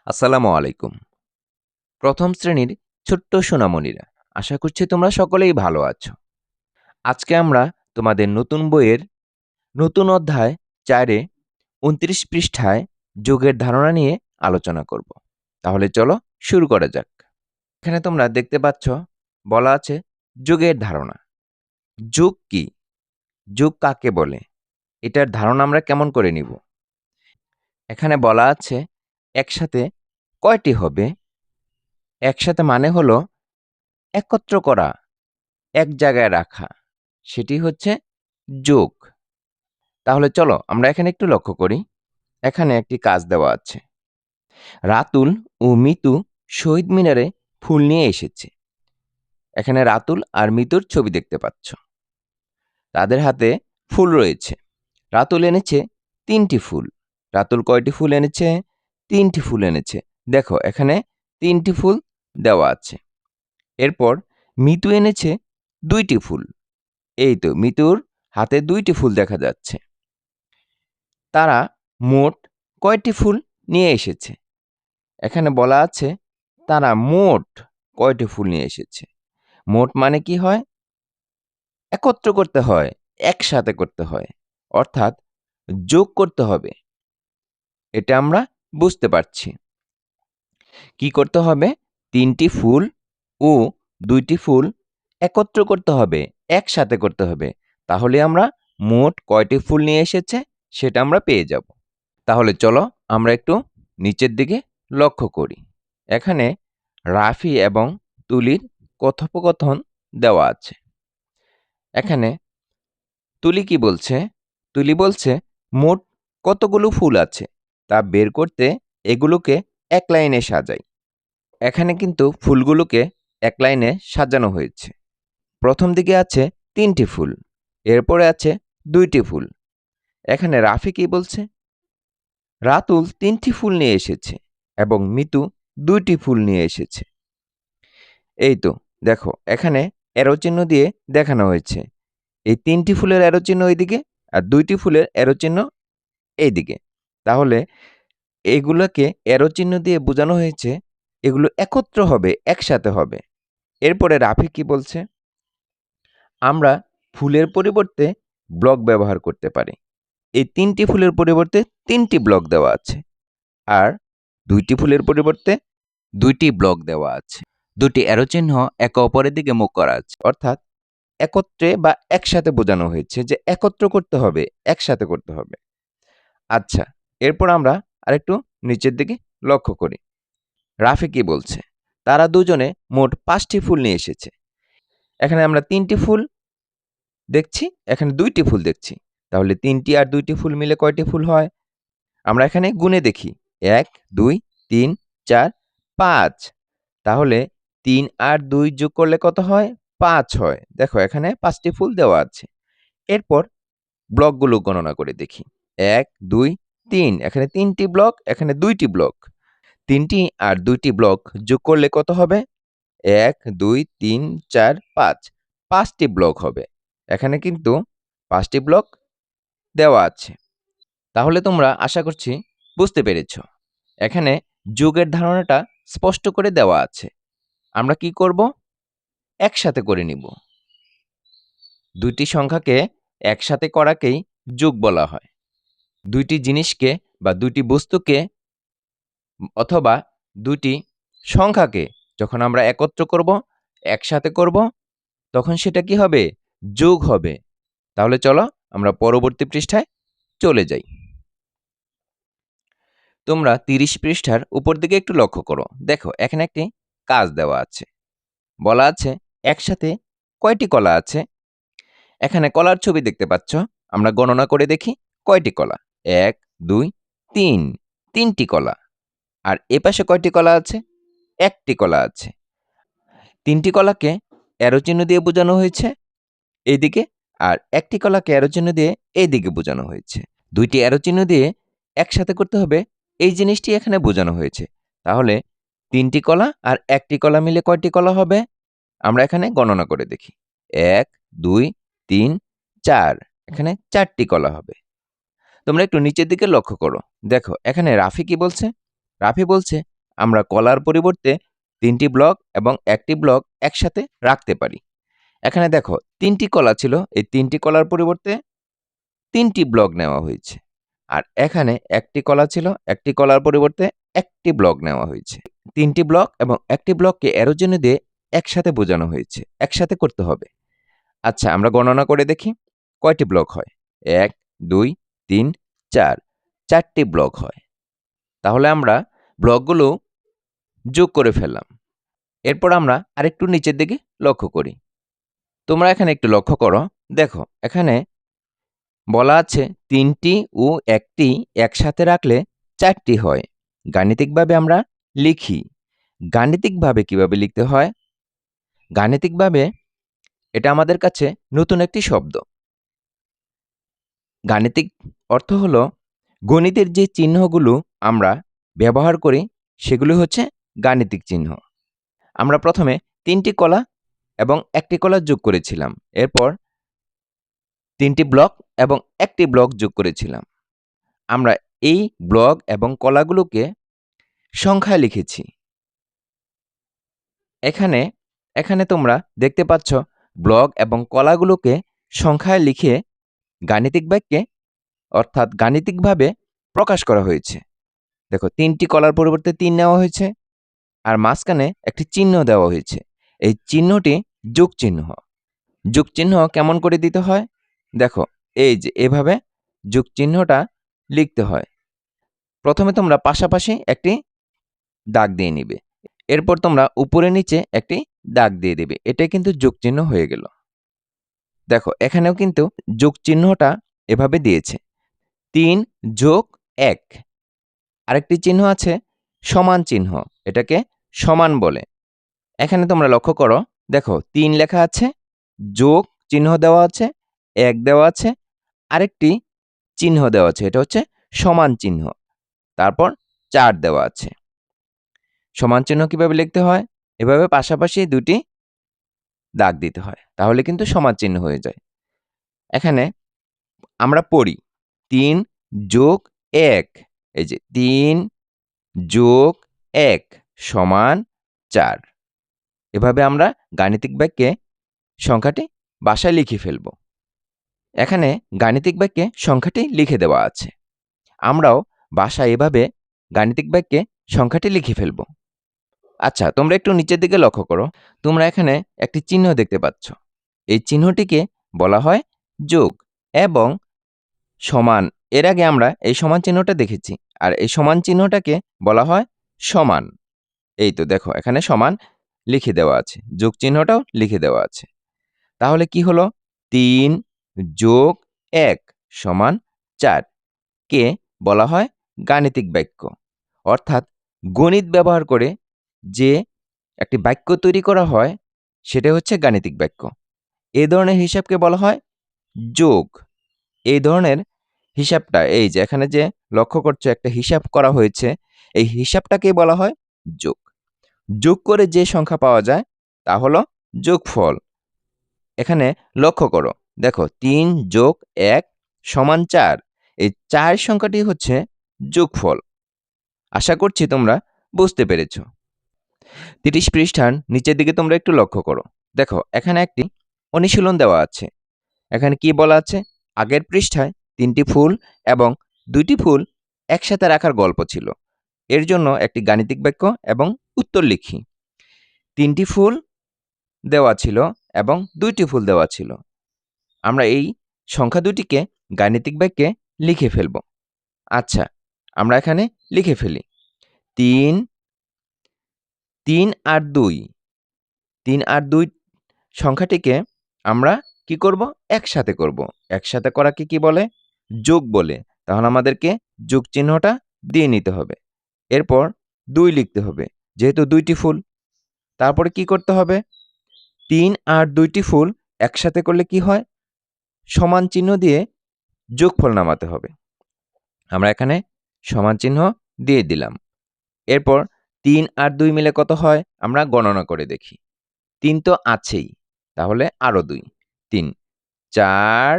আসসালামু আলাইকুম। প্রথম শ্রেণীর ছোট্ট সোনামণিরা, আশা করছি তোমরা সকলেই ভালো আছো। আজকে আমরা তোমাদের নতুন বইয়ের নতুন অধ্যায় ৪-এ ২৯ পৃষ্ঠায় যোগের ধারণা নিয়ে আলোচনা করব। তাহলে চলো শুরু করা যাক। এখানে তোমরা দেখতে পাচ্ছ বলা আছে যোগের ধারণা। যোগ কি? যোগ কাকে বলে? এটার ধারণা আমরা কেমন করে নিব? এখানে বলা আছে একসাথে কয়টি হবে? একসাথে মানে হলো একত্র করা, এক জায়গায় রাখা, সেটি হচ্ছে যোগ। তাহলে চলো আমরা এখানে একটু লক্ষ্য করি। এখানে একটি কাজ দেওয়া আছে। রাতুল ও মিতু শহীদ মিনারে ফুল নিয়ে এসেছে। এখানে রাতুল আর মিতুর ছবি দেখতে পাচ্ছ। তাদের হাতে ফুল রয়েছে। রাতুল এনেছে ৩টি ফুল। রাতুল কয়টি ফুল এনেছে? ৩টি ফুল এনেছে। দেখো এখানে ৩টি ফুল দেওয়া আছে। এরপর মিতু এনেছে ২টি ফুল। এই তো মিতুর হাতে ২টি ফুল দেখা যাচ্ছে। তারা মোট কয়টি ফুল নিয়ে এসেছে? এখানে বলা আছে তারা মোট কয়টি ফুল নিয়ে এসেছে। মোট মানে কি হয়? একত্র করতে হয়, একসাথে করতে হয়, অর্থাৎ যোগ করতে হবে। এটা আমরা বুঝতে পারছি। কি করতে হবে? ৩টি ফুল ও ২টি ফুল একত্র করতে হবে, একসাথে করতে হবে। তাহলে আমরা মোট কয়টি ফুল নিয়ে এসেছে সেটা আমরা পেয়ে যাব। তাহলে চলো আমরা একটু নিচের দিকে লক্ষ্য করি। এখানে রাফি এবং তুলির কথোপকথন দেওয়া আছে। এখানে তুলি কি বলছে? তুলি বলছে মোট কতগুলো ফুল আছে তা বের করতে এগুলোকে এক লাইনে সাজাই। এখানে কিন্তু ফুলগুলোকে এক লাইনে সাজানো হয়েছে। প্রথম দিকে আছে ৩টি ফুল, এরপরে আছে ২টি ফুল। এখানে রাফি কি বলছে? রাতুল ৩টি ফুল নিয়ে এসেছে এবং মিতু ২টি ফুল নিয়ে এসেছে। এই তো দেখো এখানে অ্যারো চিহ্ন দিয়ে দেখানো হয়েছে। এই ৩টি ফুলের অ্যারো চিহ্ন ওইদিকে আর ২টি ফুলের অ্যারো চিহ্ন এইদিকে। তাহলে এগুলোকে অ্যারো চিহ্ন দিয়ে বোঝানো হয়েছে এগুলো একত্র হবে, একসাথে হবে। এরপরে রাফি কি বলছে? আমরা ফুলের পরিবর্তে ব্লক ব্যবহার করতে পারি। এই ৩টি ফুলের পরিবর্তে ৩টি ব্লক দেওয়া আছে। আর ২টি ফুলের পরিবর্তে ২টি ব্লক দেওয়া আছে। ২টি অ্যারো চিহ্ন একে অপরের দিকে মুখ করা আছে। অর্থাৎ একত্রে বা একসাথে বোঝানো হয়েছে যে একত্র করতে হবে, একসাথে করতে হবে। আচ্ছা, এরপর আমরা আরেকটু নিচের দিকে লক্ষ্য করি। রাফি কি বলছে? তারা দুজনে মোট ৫টি ফুল নিয়ে এসেছে। এখানে আমরা ৩টি ফুল দেখছি, এখানে ২টি ফুল দেখছি। তাহলে ৩টি আর ২টি ফুল মিলে কয়টি ফুল হয়? আমরা এখানে গুণে দেখি। ১, ২, ৩, ৪, ৫। তাহলে ৩ আর ২ যোগ করলে কত হয়? ৫ হয়। দেখো এখানে ৫টি ফুল দেওয়া আছে। এরপর ব্লকগুলো গণনা করে দেখি। ১, ২, ৩। এখানে ৩টি ব্লক, এখানে ২টি ব্লক। ৩টি আর ২টি ব্লক যোগ করলে কত হবে? ১, ২, ৩, ৪, ৫। ৫টি ব্লক হবে। এখানে কিন্তু ৫টি ব্লক দেওয়া আছে। তাহলে তোমরা আশা করছি বুঝতে পেরেছ। এখানে যোগের ধারণাটা স্পষ্ট করে দেওয়া আছে। আমরা কি করব? একসাথে করে নিব। ২টি সংখ্যাকে একসাথে করাকেই যোগ বলা হয়। ২টি জিনিসকে বা ২টি বস্তুকে অথবা ২টি সংখ্যাকে যখন আমরা একত্র করব, একসাথে করব, তখন সেটা কি হবে? যোগ হবে। তাহলে চলো আমরা পরবর্তী পৃষ্ঠায় চলে যাই। তোমরা ৩০ পৃষ্ঠার উপর দিকে একটু লক্ষ্য করো। দেখো এখানে একটি কাজ দেওয়া আছে। বলা আছে একসাথে কয়টি কলা আছে? এখানে কলার ছবি দেখতে পাচ্ছ। আমরা গণনা করে দেখি কয়টি কলা। ১, ২, ৩। ৩টি কলা। আর এপাশে কয়টি কলা আছে? ১টি কলা আছে। ৩টি কলাকে অ্যারো চিহ্ন দিয়ে বোঝানো হয়েছে এইদিকে, আর ১টি কলাকে অ্যারো চিহ্ন দিয়ে এইদিকে বোঝানো হয়েছে। ২টি অ্যারো চিহ্ন দিয়ে একসাথে করতে হবে এই জিনিসটি এখানে বোঝানো হয়েছে। তাহলে ৩টি কলা আর ১টি কলা মিলে কয়টি কলা হবে? আমরা এখানে গণনা করে দেখি। ১, ২, ৩, ৪। এখানে ৪টি কলা হবে। তোমরা একটু নিচের দিকে লক্ষ্য করো। দেখো এখানে রাফি কি বলছে? রাফি বলছে আমরা কলার পরিবর্তে 3টি ব্লক এবং 1টি ব্লক একসাথে রাখতে পারি। এখানে দেখো 3টি কলা ছিল, এই 3টি কলার পরিবর্তে 3টি ব্লক নেওয়া হয়েছে। আর এখানে 1টি কলা ছিল, 1টি কলার পরিবর্তে 1টি ব্লক নেওয়া হয়েছে। 3টি ব্লক এবং 1টি ব্লককে অ্যারো চিহ্ন দিয়ে একসাথে বোঝানো হয়েছে, একসাথে করতে হবে। আচ্ছা, আমরা গণনা করে দেখি কয়টি ব্লক হয়। 1, 2, 3, 4, 4টি ব্লক হয়। তাহলে আমরা ব্লকগুলো যোগ করে ফেললাম। এরপর আমরা আরেকটু নিচের দিকে লক্ষ্য করি। তোমরা এখানে একটু লক্ষ্য করো, দেখো এখানে বলা আছে 3টি ও 1টি একসাথে রাখলে 4টি হয়। গাণিতিকভাবে আমরা লিখি। গাণিতিকভাবে কিভাবে লিখতে হয়? গাণিতিকভাবে এটা আমাদের কাছে নতুন একটি শব্দ। গাণিতিক অর্থ হলো গণিতের যে চিহ্নগুলো আমরা ব্যবহার করি সেগুলো হচ্ছে গাণিতিক চিহ্ন। আমরা প্রথমে 3টি কলা এবং 1টি কলা যোগ করেছিলাম। এরপর 3টি ব্লক এবং 1টি ব্লক যোগ করেছিলাম। আমরা এই ব্লক এবং কলাগুলোকে সংখ্যায় লিখেছি। এখানে তোমরা দেখতে পাচ্ছ ব্লক এবং কলাগুলোকে সংখ্যায় লিখে গাণিতিক বাক্যে অর্থাৎ গাণিতিকভাবে প্রকাশ করা হয়েছে। দেখো 3টি কলার পরিবর্তে 3 নেওয়া হয়েছে আর মাঝখানে একটি চিহ্ন দেওয়া হয়েছে। এই চিহ্নটি যোগ চিহ্ন। যোগ চিহ্ন কেমন করে দিতে হয়? দেখো এই যে এভাবে যোগ চিহ্নটা লিখতে হয়। প্রথমে তোমরা পাশাপাশি একটি দাগ দিয়ে নিবে। এরপর তোমরা উপরে নিচে একটি দাগ দিয়ে দিবে। এটাই কিন্তু যোগ চিহ্ন হয়ে গেল। দেখো এখানেও কিন্তু যোগ চিহ্নটা এভাবে দিয়েছে। 3 যোগ 1। আরেকটি চিহ্ন আছে সমান চিহ্ন। এটাকে সমান বলে। এখানে তোমরা লক্ষ্য করো, দেখো 3 লেখা আছে, যোগ চিহ্ন দেওয়া আছে, 1 দেওয়া আছে, আরেকটি চিহ্ন দেওয়া আছে। এটা হচ্ছে সমান চিহ্ন। তারপর 4 দেওয়া আছে। সমান চিহ্ন কিভাবে লিখতে হয়? এভাবে পাশাপাশি দুটি দাগ দিতে হয়। তাহলে কিন্তু সমান চিহ্ন হয়ে যায়। এখানে আমরা পড়ি 3 যোগ 1। এই যে 3 যোগ 1 সমান 4। এভাবে আমরা গাণিতিক বাক্যে সংখ্যাটি বাসায় লিখে ফেলব। এখানে গাণিতিক বাক্যে সংখ্যাটি লিখে দেওয়া আছে। আমরাও বাসায় এভাবে গাণিতিক বাক্যে সংখ্যাটি লিখে ফেলব। আচ্ছা, তোমরা একটু নিচের দিকে লক্ষ্য করো। তোমরা এখানে একটি চিহ্ন দেখতে পাচ্ছ। এই চিহ্নটিকে বলা হয় যোগ এবং সমান। এর আগে আমরা এই সমান চিহ্নটা দেখেছি। আর এই সমান চিহ্নটাকে বলা হয় সমান। এই তো দেখো এখানে সমান লিখে দেওয়া আছে। যোগ চিহ্নটাও লিখে দেওয়া আছে। তাহলে কি হলো? 3 যোগ 1 সমান 4 কে বলা হয় গাণিতিক বাক্য। অর্থাৎ গণিত ব্যবহার করে যে একটি বাক্য তৈরি করা হয় সেটা হচ্ছে গাণিতিক বাক্য। এই ধরনের হিসাবকে বলা হয় যোগ। এই ধরনের হিসাবটা এই যে এখানে যে লক্ষ্য করছো একটা হিসাব করা হয়েছে, এই হিসাবটাকেই বলা হয় যোগ। যোগ করে যে সংখ্যা পাওয়া যায় তা হলো যোগফল। এখানে লক্ষ্য করো, দেখো 3 যোগ 1 সমান 4। এই 4 সংখ্যাটি হচ্ছে যোগফল। আশা করছি তোমরা বুঝতে পেরেছ। 30 পৃষ্ঠার নিচের দিকে তোমরা একটু লক্ষ্য করো। দেখো এখানে একটি অনুশীলন দেওয়া আছে। এখানে কি বলা আছে? আগের পৃষ্ঠায় 3টি ফুল এবং 2টি ফুল একসাথে রাখার গল্প ছিল। এর জন্য একটি গাণিতিক বাক্য এবং উত্তর লিখি। 3টি ফুল দেওয়া ছিল এবং 2টি ফুল দেওয়া ছিল। আমরা এই সংখ্যা দুটিকে গাণিতিক বাক্যে লিখে ফেলব। আচ্ছা, আমরা এখানে লিখে ফেলি। 3 আর 2। 3 আর 2 সংখ্যাটিকে আমরা কি করব? একসাথে করব। একসাথে করাকে কি বলে? যোগ বলে। তাহলে আমাদেরকে যোগ চিহ্নটা দিয়ে নিতে হবে। এরপর 2 লিখতে হবে, যেহেতু 2টি ফুল। তারপরে কি করতে হবে? 3 আর 2টি ফুল একসাথে করলে কি হয়? সমান চিহ্ন দিয়ে যোগফল নামাতে হবে। আমরা এখানে সমান চিহ্ন দিয়ে দিলাম। এরপর 3 আর 2 মিলে কত হয়? আমরা গণনা করে দেখি। 3 তো আছেই, তাহলে আরো 2। 3, 4,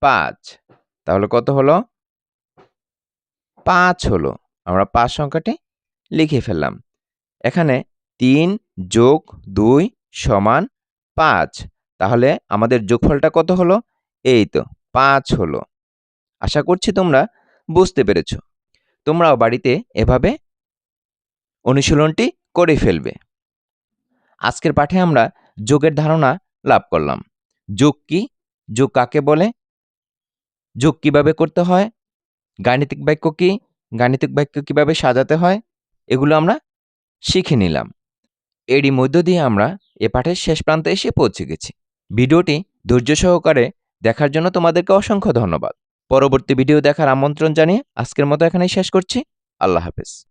5। তাহলে কত হলো? 5 হলো। আমরা 5 সংখ্যাটি লিখে ফেললাম। এখানে ৩ যোগ ২ সমান ৫। তাহলে আমাদের যোগফলটা কত হলো? এই তো ৫ হলো। আশা করছি তোমরা বুঝতে পেরেছ। তোমরাও বাড়িতে এভাবে অনুশীলনটি করে ফেলবে। আজকের পাঠে আমরা যোগের ধারণা লাভ করলাম। যোগ কি? যোগ কাকে বলে? যোগ কিভাবে করতে হয়? গাণিতিক বাক্য কি? গাণিতিক বাক্য কিভাবে সাজাতে হয়? এগুলো আমরা শিখে নিলাম। এরই মধ্য দিয়ে আমরা এ পাঠের শেষ প্রান্তে এসে পৌঁছে গেছি। ভিডিওটি ধৈর্য সহকারে দেখার জন্য তোমাদেরকে অসংখ্য ধন্যবাদ। পরবর্তী ভিডিও দেখার আমন্ত্রণ জানিয়ে আজকের মতো এখানেই শেষ করছি। আল্লাহ হাফেজ।